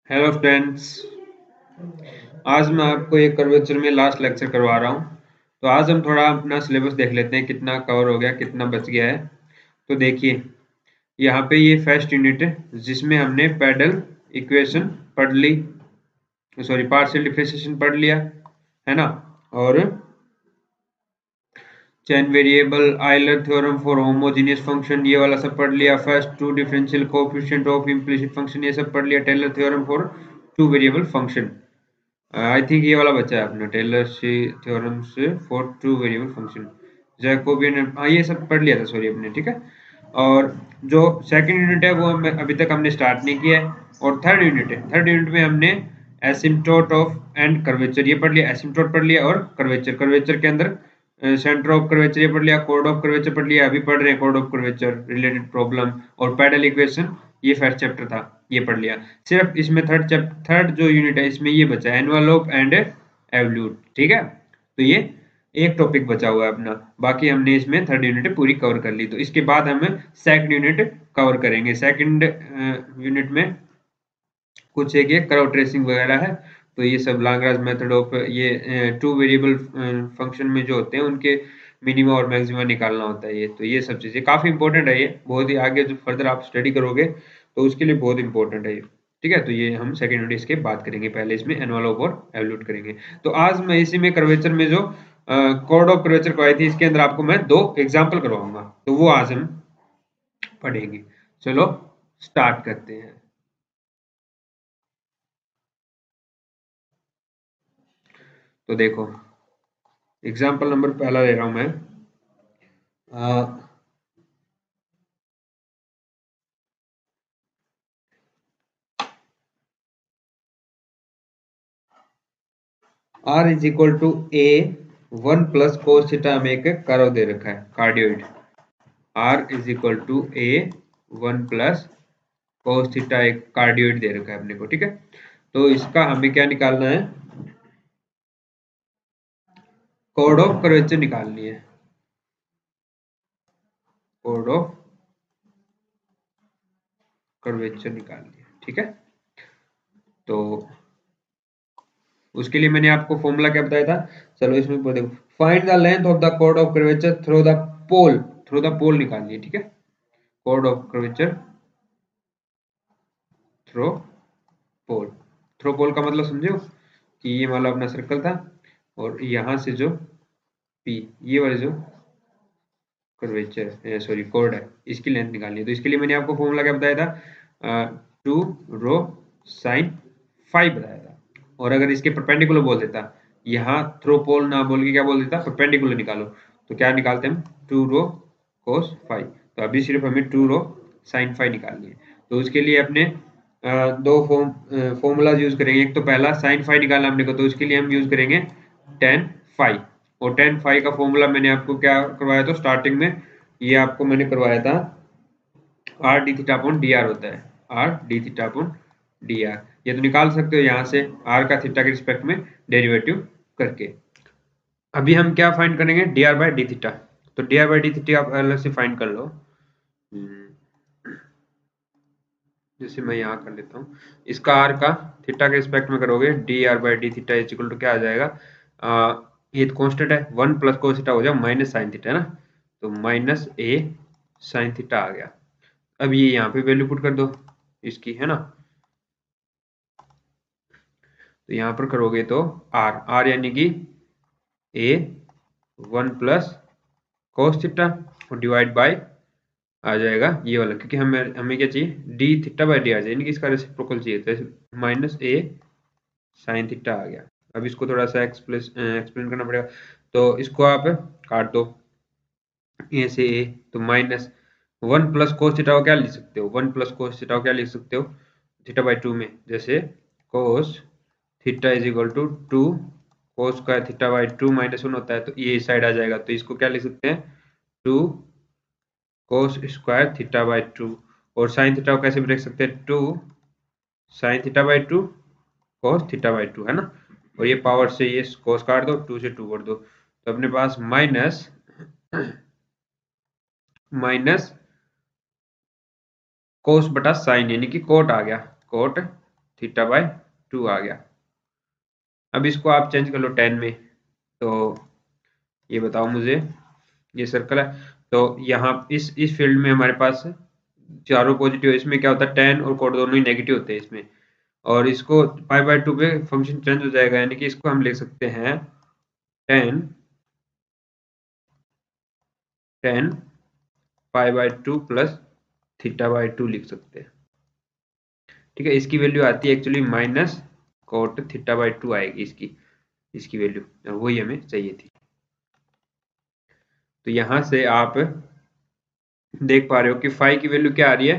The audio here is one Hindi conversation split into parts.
Hello friends. आज मैं आपको एक कर्वेचर में लास्ट लेक्चर करवा रहा हूँ। तो आज हम थोड़ा अपना सिलेबस देख लेते हैं, कितना कवर हो गया, कितना बच गया है। तो देखिए, यहाँ पे ये फर्स्ट यूनिट है जिसमें हमने पैडल इक्वेशन पढ़ ली, सॉरी पार्शियल डिफरेंशिएशन पढ़ लिया है ना। और chain variable, Euler theorem for homogeneous function, ये वाला सब पढ़ लिया। First two differential coefficient of implicit function, ये सब पढ़ लिया। Taylor theorem for two variable function, I think ये वाला बचा है अपना, टेलर से थ्योरम से for two variable function, Jacobian, हाँ ये सब पढ़ लिया था सॉरी अपने, ठीक है। और जो सेकंड यूनिट है वो अभी तक हमने स्टार्ट नहीं किया है। और थर्ड यूनिट है, थर्ड यूनिट में हमने एसिम्प्टोट ऑफ एंड कर्वेचर ये पढ़ लिया, एसिम्प्टोट पढ़ लिया, और कर्वेचर, कर्वेचर के अंदर सेंटर ऑफ कर्वेचर ये पढ़ लिया, कोड ऑफ कर्वेचर पढ़ लिया, अभी पढ़ रहे हैं code of curvature related problem, और पैडल इक्वेशन ये फर्स्ट चैप्टर था, ये पढ़ लिया। सिर्फ इसमें थर्ड जो यूनिट है इसमें ये बचा है, एनवेलोप एंड एवल्यूट, ठीक है। तो ये एक टॉपिक बचा हुआ है अपना, बाकी हमने इसमें थर्ड यूनिट पूरी कवर कर ली। तो इसके बाद हम सेकंड यूनिट कवर करेंगे। सेकंड यूनिट में कुछ एक ये कर्व ट्रेसिंग वगैरह है। तो ये सब लाग्रांज मेथड ऑफ ये टू वेरिएबल फंक्शन में जो होते हैं उनके मिनिमा और मैक्सिमा निकालना होता है। ये तो ये सब चीजें काफी इंपॉर्टेंट है, ये बहुत ही आगे जो फर्दर आप स्टडी करोगे तो उसके लिए बहुत इंपॉर्टेंट है ये, ठीक है। तो ये हम सेकंड यूनिट इसके बात करेंगे, पहले इसमें एनवेलोप और एवल्यूट करेंगे। तो आज मैं इसी में कर्वेचर में जो कोड ऑफ कर्वेचर करवाई थी, इसके अंदर आपको मैं दो एग्जाम्पल करवाऊंगा, तो वो आज हम पढ़ेंगे। चलो स्टार्ट करते हैं। तो देखो, एग्जाम्पल नंबर पहला ले रहा हूं मैं। R is equal to a one plus cos theta में एक कर्व दे रखा है, cardioid. R is equal to a one plus cos theta एक कार्डियोइड दे रखा है अपने को, ठीक है। तो इसका हमें क्या निकालना है, कोड ऑफ कर्वेचर निकालनी है, कोड ऑफ कर्वेचर निकालनी है, ठीक है। तो उसके लिए मैंने आपको फॉर्मूला क्या बताया था, चलो इसमें देखो, find the length of the कोड of curvature through the pole, through the pole निकालनी है, ठीक है। कोड of curvature through pole, through pole का मतलब समझे हो कि ये मान लो अपना सर्कल था, और यहाँ से जो पी, ये वाले जो कर्वेचर सॉरी कोड है, इसकी लेंथ निकालनी है। तो इसके लिए मैंने आपको फॉर्मूला क्या बताया था, 2 साइन फाइव बताया था। और अगर इसके परपेंडिकुलर बोल देता, यहाँ थ्रो पोल ना बोल के क्या बोल देता, परपेंडिकुलर निकालो, तो क्या निकालते हम, 2 कोस फाइव। तो अभी सिर्फ हमें 2 साइन फाइव निकालनी है। तो उसके लिए अपने दो फॉर्मूलाज यूज करेंगे। एक तो पहला साइन फाइव निकालना हमने को, तो उसके लिए हम यूज करेंगे टेन फाइव। और टेन फाइव का फॉर्मूला मैंने आपको क्या करवाया था स्टार्टिंग में, ये आपको मैंने करवाया था R D theta upon D R होता है, r D theta upon D R. ये तो निकाल सकते हो यहाँ से आर का थीटा के रिस्पेक्ट में डेरिवेटिव करके। अभी हम क्या फाइंड करेंगे, d r by d theta. तो d r by d theta आप अलग से फाइंड कर लो। जैसे मैं यहाँ कर लेता हूँ, इसका आर का थीटा के रिस्पेक्ट में करोगे, d r by d theta is equal to क्या आ जाएगा, ये कॉन्स्टेंट है, वन प्लस कोस थीटा हो जाए माइनस साइन थीटा, है ना। तो माइनस ए साइन थीटा आ गया। अब ये यहाँ पे वैल्यू पुट कर दो इसकी, है ना। तो यहाँ पर करोगे तो आर, आर यानी कि ए वन प्लस कोस थीटा और डिवाइड बाय आ जाएगा ये वाला, क्योंकि हमें हमें क्या चाहिए, डी थीटा बाई डी आ जाए, यानी कि इसका रेसिप्रोकल चाहिए, तो माइनस ए साइन थीटा आ गया। अब इसको थोड़ा सा एक्सप्लेन करना पड़ेगा, तो इसको आप काट दो, ए से ए, तो minus one plus cos theta को क्या लिख सकते हो, वन प्लस कोस थीटा को क्या लिख सकते हो, थीटा बाई टू में, जैसे cos theta is equal to two cos square theta by two minus one होता है, तो ये इस साइड आ जाएगा, तो इसको क्या लिख सकते हैं, two cos square theta by two. और साइन थीटा को कैसे भी लिख सकते हैं, two sine theta by two cos theta by two, है ना। और ये पावर से ये कोस काट दो, टू से टू कर दो, तो अपने पास माइनस माइनस कोस बटा साइन, यानी कि कोट आ गया, कोट थीटा बाय 2 आ गया। अब इसको आप चेंज कर लो 10 में, तो ये बताओ मुझे, ये सर्कल है तो यहाँ इस फील्ड में हमारे पास चारों पॉजिटिव, इसमें क्या होता है 10 और कोड दोनों ही नेगेटिव होते हैं इसमें, और इसको पाई बाय 2 पे फंक्शन चेंज हो जाएगा, यानी कि इसको हम लिख सकते हैं 10 पाई बाय 2 प्लस थीटा बाय 2 लिख सकते हैं। ठीक है, इसकी वैल्यू आती है actually minus cot theta by 2 आएगी इसकी वैल्यू, वही हमें चाहिए थी। तो यहां से आप देख पा रहे हो कि फाई की वैल्यू क्या आ रही है,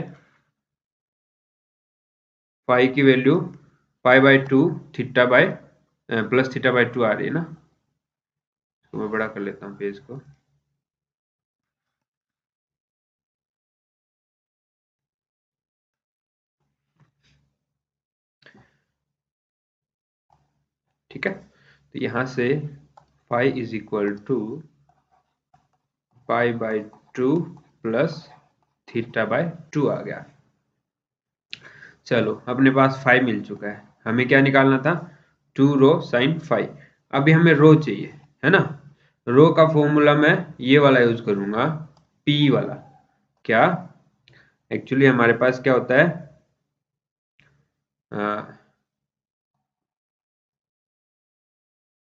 फाई की value pi by 2 theta by plus theta by 2 आ रही है ना। तो मैं बड़ा कर लेता हूँ पेज को। ठीक है, तो यहां से phi is equal to pi by 2 plus theta by 2 आ गया। चलो अपने पास फाई मिल चुका है, हमें क्या निकालना था 2 रो साइन फाई। अभी हमें रो चाहिए है ना, रो का फॉर्मूला मैं ये वाला यूज करूंगा, पी वाला। क्या एक्चुअली हमारे पास क्या होता है,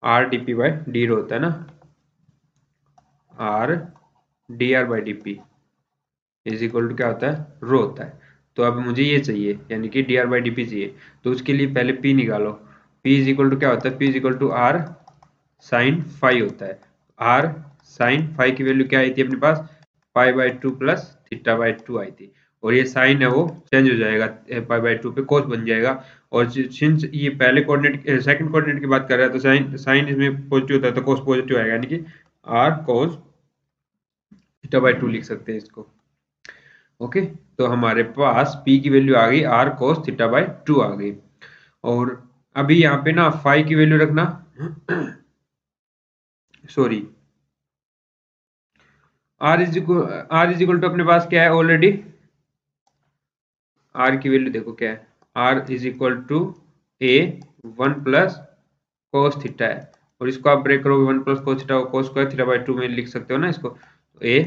r d p by d rho होता है ना, r d r by d p is equal to क्या होता है रो होता है। तो अब मुझे ये चाहिए, यानी कि D r by d P चाहिए, तो उसके लिए पहले पी निकालो। पी इज इक्वल टू क्या होता है, p is equal to r sine phi होता है। आर साइन फाई की वैल्यू क्या आई थी अपने पास, pi by 2 plus theta by 2 आई थी, और ये साइन है वो चेंज हो जाएगा, पाई बाय 2 पे कोस बन जाएगा। और सिंस ये पहले कोऑर्डिनेट सेकंड कोऑर्डिनेट की बात कर रहा है, तो साइन साइन इसमें पॉजिटिव होता है तो कोस पॉजिटिव आएगा, यानी कि आर कोस थीटा बाय 2 लिख सकते हैं इसको। ओके, तो हमारे पास p की वैल्यू आ गई r cos थीटा बाय 2 आ गई। और अभी यहाँ पे ना फाई की वैल्यू रखना sorry, r is equal to अपने पास क्या है ऑलरेडी, r की वैल्यू देखो क्या है, r is equal to a 1 plus cos theta है, और इसको आप ब्रेक करोगे 1 plus cos theta cos square theta by 2 में लिख सकते हो ना इसको, a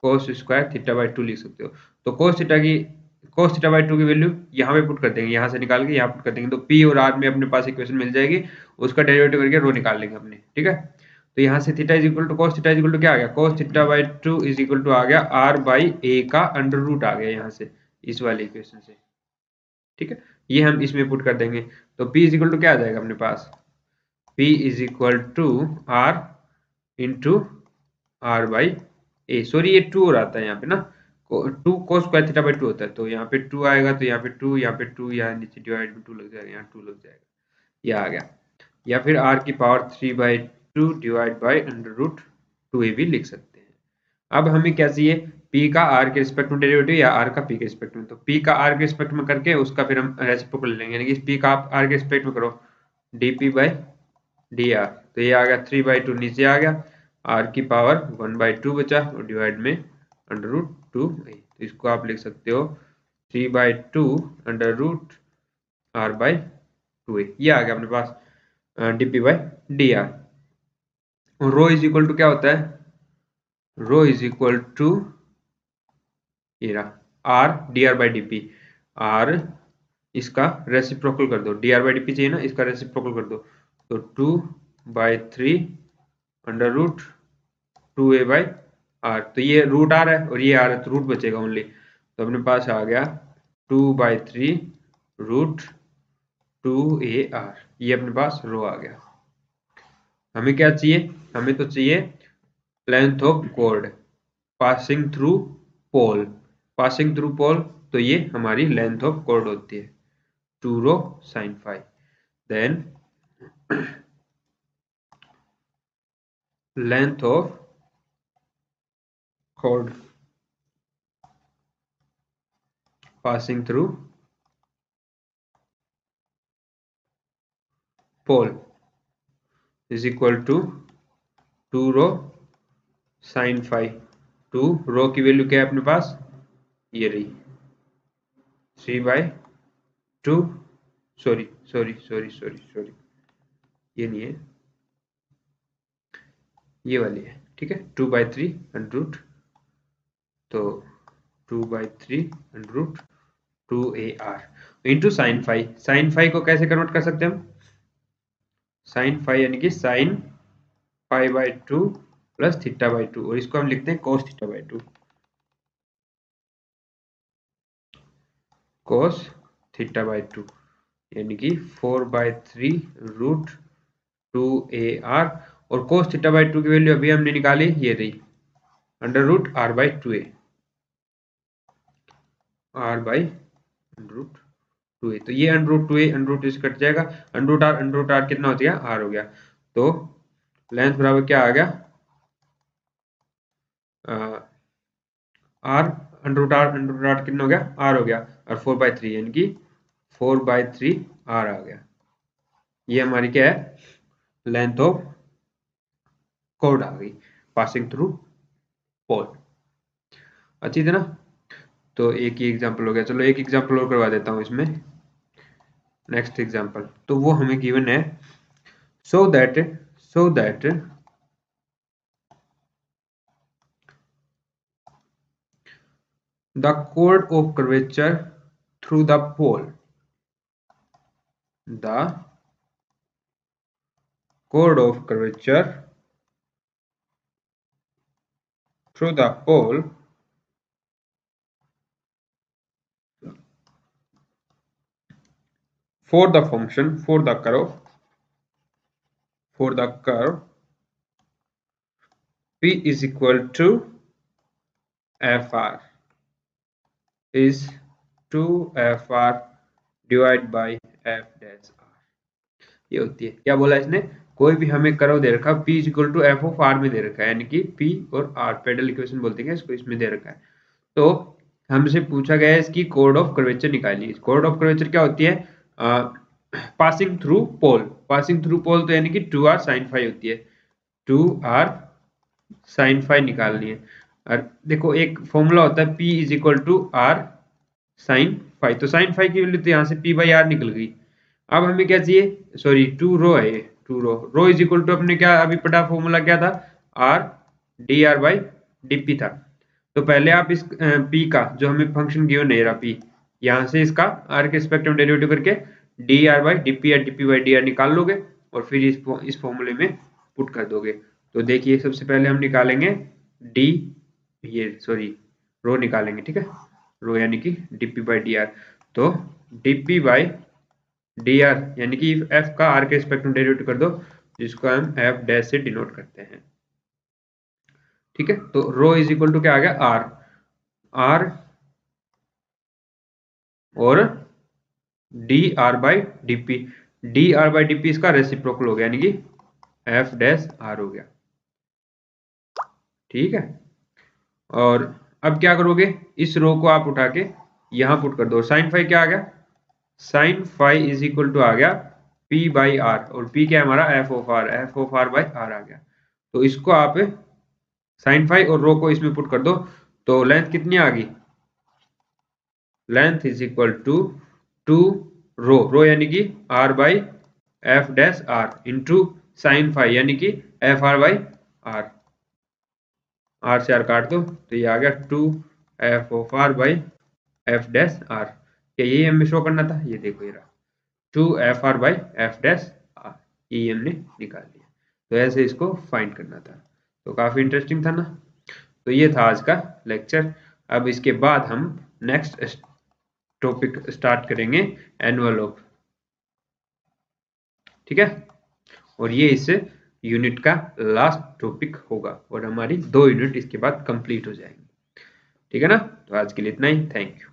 cos square theta by 2 लिख सकते हो। तो cos थीटा बाय 2 की वैल्यू यहाँ पे पुट कर देंगे, यहाँ से निकाल के यहाँ पुट कर देंगे, तो p और r में अपने पास इक्वेशन मिल जाएगी, उसका डेरिवेटिव करके रो निकाल लेंगे अपने। ठीक है, तो यहाँ से theta is equal to cos theta is equal to क्या आ गया, cos theta by 2 is equal to आ गया r बाई a का अंडर रूट आ गया यहाँ से इस वाले इक्वेशन से। ठीक है, ये हम इसमें पुट कर देंगे, तो p इज इक्वल टू क्या आ जाएगा अपने पास, p is equal to r into r by a, sorry ये 2 और आता है यहाँ पे ना, 2 cos स्क्वायर थीटा बाई 2 होता है, तो यहाँ पे 2 आएगा, तो यहाँ पे 2 यहाँ पे 2, यहाँ नीचे डिवाइड में 2 लग जाएगा, यहाँ 2 लग जाएगा, ये आ गया। या फिर r की power 3 by 2 divide by under root 2a भी लिख सकते हैं। अब हमें क्या चाहिए, p का r के रिस्पेक्ट में डेरिवेटिव या r का p के रिस्पेक्ट में, तो p का r के रिस्पेक्ट में करके उसका फिर हम रेसिप्रोकल ले लेंगे, यानी कि p का आप r के रिस्पेक्ट में करो dp बाई dr, तो ये आ गया 3 बाई 2 नीचे आ गया, r की पावर 1 बाई 2 बचा और डिवाइड में अंडर रूट 2, तो इसको आप लिख सकते हो 3 by 2 under root r by 2a, ये आ गया अपने पास dp बाई dr। और रो इज इक्वल टू क्या होता है, रो इज इक्वल टू ये रहा r dr by dp, r इसका रेसिप्रोकल कर दो, dr बाई dp चाहिए ना, इसका रेसिप्रोकल कर दो, तो 2 by 3 under root 2a by r, तो ये रूट आ रहा है और ये आ रहा है, तो रूट बचेगा ओनली, तो अपने पास आ गया 2 बाई 3 रूट 2ar, ये अपने पास रो आ गया। हमें क्या चाहिए, हमें तो चाहिए length of chord passing through pole, passing through pole, तो ये हमारी लेंथ ऑफ कॉर्ड होती है 2 rho sine phi. Then length of chord passing through pole is equal to 2 rho sine phi, 2 rho की वैल्यू क्या है अपने पास, ये रही 3 by 2 sorry sorry sorry sorry sorry, ये नहीं है, ये वाली है, ठीक है। 2/3 अंडर रूट, तो 2/3 under root 2AR into sine phi. Sine phi को कैसे कन्वर्ट कर सकते हैं हम? साइन फाइव यानी कि साइन π/2 प्लस θ/2, और इसको हम लिखते हैं cos θ/2, cos θ/2 यानी कि 4/3 रूट 2AR, और cos θ/2 की वैल्यू अभी हमने निकाली, ये रही अंडर रूट R/2A, R/√2A। तो ये under root 2A under root cut जाएगा, अंडर रूट आर कितना हो गया? R हो गया। तो लेंथ बराबर क्या आ गया? R अंडर रूट आर कितना हो गया? R हो गया, और 4/3 यानी कि 4/3 R आ गया। ये हमारी क्या है? लेंथ ऑफ कॉर्ड आ गई पासिंग थ्रू पोल। अच्छी थी ना? तो एक ही एग्जांपल हो गया। चलो एक एग्जांपल और करवा देता हूं इसमें। नेक्स्ट एग्जांपल तो वो हमें गिवन है, so that the chord of curvature through the pole, the chord of curvature through the pole for the function, for the curve P is equal to FR is 2FR divided by F dash R। ये होती है, क्या बोला इसने? कोई भी हमें कर्व दे रखा, P is equal to F of R में दे रखा है, यानी कि P और R पेडल इक्वेशन बोलते हैं इसको, इसमें दे रखा है। तो हमसे पूछा गया है इसकी कोड ऑफ कर्वेचर निकालिए। कोड ऑफ कर्वेचर क्या होती है? Passing through pole. Passing through pole तो यानी कि 2R sin phi होती है, 2R sin phi निकालनी है। और देखो एक फॉर्मूला होता है P is equal to R sin phi, तो sin phi की वैल्यू तो यहाँ से P/R निकल गई। अब हमें क्या चाहिए? सॉरी 2 रो है, 2 रो इज इक्वल टू, अपने क्या अभी पढ़ा फॉर्मूला क्या था? R dr/dp था। तो पहले आप इस P का जो हमें फंक्शन गिवन है रहा P, यहाँ से इसका R के रिस्पेक्ट में डेरिवेटिव करके dr/dp या dp/dr निकाल लोगे, और फिर इस फॉर्मूले में पुट कर दोगे। तो देखिए सबसे पहले हम निकालेंगे डी, ये सॉरी रो निकालेंगे, ठीक है, रो यानी कि dp/dr। तो dp/dr यानी कि f का r के रिस्पेक्ट में डेरिवेटिव कर दो, जिसको हम f डैश से डिनोट करते हैं, ठीक है। तो रो इज इक्वल टू क्या आ गया? r और dr/dp, dr/dp इसका रेसिप्रोकल हो गया, यानी कि f डैश r हो गया, ठीक है। और अब क्या करोगे? इस रो को आप उठा के यहां पुट कर दो। साइन फाई क्या आ गया? Sine phi is equal to आ गया P/R, और P क्या है हमारा? f of R/R आ गया। तो इसको आप साइन फाई और रो को इसमें पुट कर दो, तो लेंथ कितनी आ गई? Length is equal to 2 rho यानी कि R/f dash R into sine phi यानी कि FR/R, R से R काट दो तो ये आ गया 2f of R/f dash R। क्या यही हमें शो करना था? ये देखो ये रहा 2FR/f डैश R, यही हमने निकाल लिया। तो ऐसे इसको फाइंड करना था। तो काफी इंटरेस्टिंग था ना? तो ये था आज का लेक्चर। अब इसके बाद हम नेक्स्ट टॉपिक स्टार्ट करेंगे एनवेलोप, ठीक है, और ये इस यूनिट का लास्ट टॉपिक होगा, और हमारी 2 यूनिट इसके बाद कंप्लीट हो जाएंगी, ठीक है ना? तो आज के लिए इतना ही, थैंक यू।